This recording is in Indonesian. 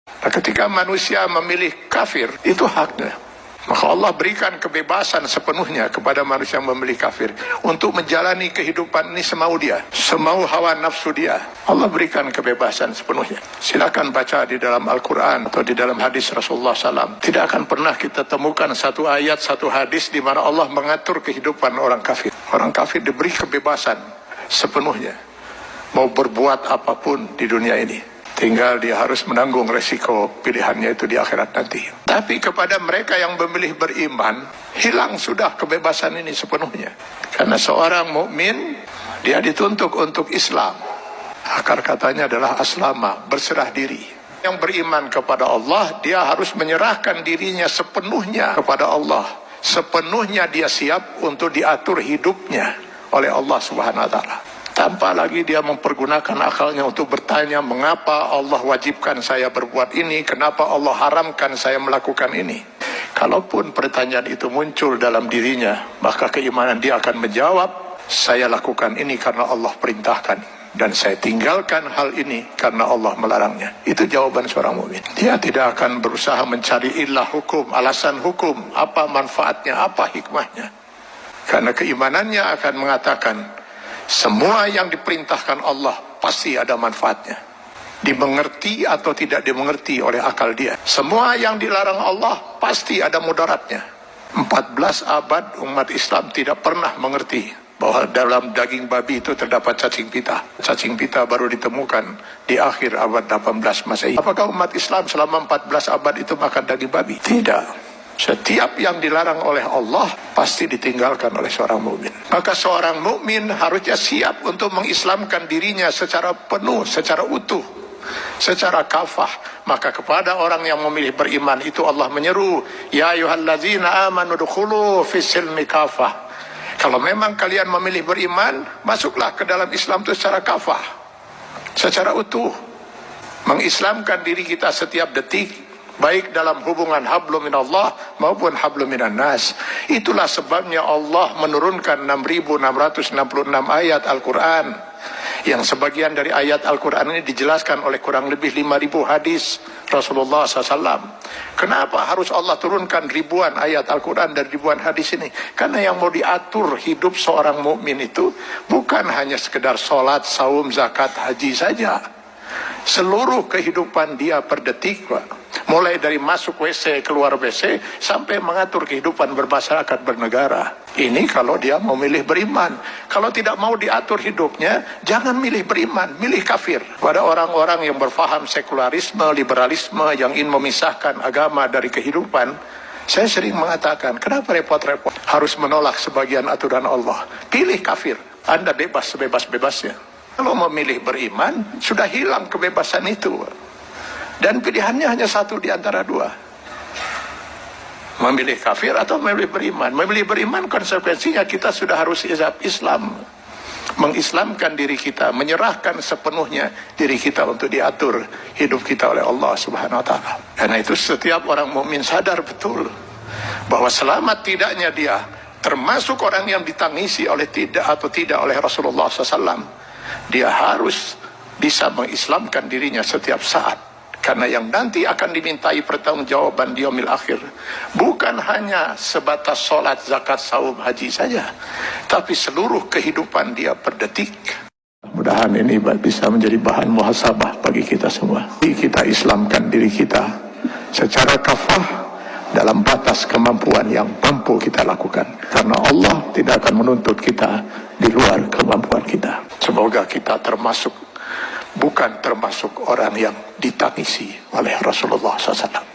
Nah, ketika manusia memilih kafir, itu haknya. Maka Allah berikan kebebasan sepenuhnya kepada manusia yang memilih kafir untuk menjalani kehidupan ini semau dia, semau hawa nafsu dia. Allah berikan kebebasan sepenuhnya. Silakan baca di dalam Al-Quran atau di dalam hadis Rasulullah SAW. Tidak akan pernah kita temukan satu ayat, satu hadis di mana Allah mengatur kehidupan orang kafir. Orang kafir diberi kebebasan sepenuhnya, mau berbuat apapun di dunia ini. Tinggal dia harus menanggung resiko pilihannya itu di akhirat nanti. Tapi kepada mereka yang memilih beriman, hilang sudah kebebasan ini sepenuhnya. Karena seorang mukmin dia dituntut untuk Islam. Akar katanya adalah aslama, berserah diri. Yang beriman kepada Allah, dia harus menyerahkan dirinya sepenuhnya kepada Allah. Sepenuhnya dia siap untuk diatur hidupnya oleh Allah Subhanahu wa Ta'ala. Tanpa lagi dia mempergunakan akalnya untuk bertanya, mengapa Allah wajibkan saya berbuat ini, kenapa Allah haramkan saya melakukan ini. Kalaupun pertanyaan itu muncul dalam dirinya, maka keimanan dia akan menjawab, saya lakukan ini karena Allah perintahkan, dan saya tinggalkan hal ini karena Allah melarangnya. Itu jawaban seorang mukmin. Dia tidak akan berusaha mencari ilah hukum, alasan hukum, apa manfaatnya, apa hikmahnya. Karena keimanannya akan mengatakan, semua yang diperintahkan Allah pasti ada manfaatnya. Dimengerti atau tidak dimengerti oleh akal dia. Semua yang dilarang Allah pasti ada mudaratnya. 14 abad umat Islam tidak pernah mengerti bahwa dalam daging babi itu terdapat cacing pita. Cacing pita baru ditemukan di akhir abad 18 Masehi. Apakah umat Islam selama 14 abad itu makan daging babi? Tidak. Setiap yang dilarang oleh Allah pasti ditinggalkan oleh seorang mukmin. Maka seorang mukmin harusnya siap untuk mengislamkan dirinya secara penuh, secara utuh, secara kafah. Maka kepada orang yang memilih beriman itu Allah menyeru, ya ayyuhallazina amanu dukhulu fis silmi kafah. Kalau memang kalian memilih beriman, masuklah ke dalam Islam itu secara kafah, secara utuh. Mengislamkan diri kita setiap detik, baik dalam hubungan hablum minallah maupun hablum minan nas. Itulah sebabnya Allah menurunkan 6.666 ayat Al-Quran, yang sebagian dari ayat Al-Quran ini dijelaskan oleh kurang lebih 5.000 hadis Rasulullah SAW. Kenapa harus Allah turunkan ribuan ayat Al-Quran dan ribuan hadis ini? Karena yang mau diatur hidup seorang mukmin itu bukan hanya sekedar sholat, saum, zakat, haji saja. Seluruh kehidupan dia per detik, mulai dari masuk WC, keluar WC, sampai mengatur kehidupan bermasyarakat, bernegara. Ini kalau dia mau milih beriman. Kalau tidak mau diatur hidupnya, jangan milih beriman, milih kafir. Pada orang-orang yang berfaham sekularisme, liberalisme, yang ingin memisahkan agama dari kehidupan, saya sering mengatakan, kenapa repot-repot harus menolak sebagian aturan Allah? Pilih kafir, Anda bebas sebebas-bebasnya. Kalau memilih beriman, sudah hilang kebebasan itu. Dan pilihannya hanya satu di antara dua. Memilih kafir atau memilih beriman. Memilih beriman konsekuensinya kita sudah harus Islam. Mengislamkan diri kita, menyerahkan sepenuhnya diri kita untuk diatur hidup kita oleh Allah Subhanahu wa Ta'ala. Karena itu setiap orang mukmin sadar betul bahwa selamat tidaknya dia termasuk orang yang ditangisi oleh tidak oleh Rasulullah SAW. Dia harus bisa mengislamkan dirinya setiap saat. Karena yang nanti akan dimintai pertanggungjawaban di yaumil akhir bukan hanya sebatas sholat, zakat, saum, haji saja, tapi seluruh kehidupan dia per detik. Mudah-mudahan ini bisa menjadi bahan muhasabah bagi kita semua. Kita islamkan diri kita secara kafah dalam batas kemampuan yang mampu kita lakukan. Karena Allah tidak akan menuntut kita di luar kemampuan kita. Semoga kita bukan termasuk orang yang ditangisi oleh Rasulullah SAW.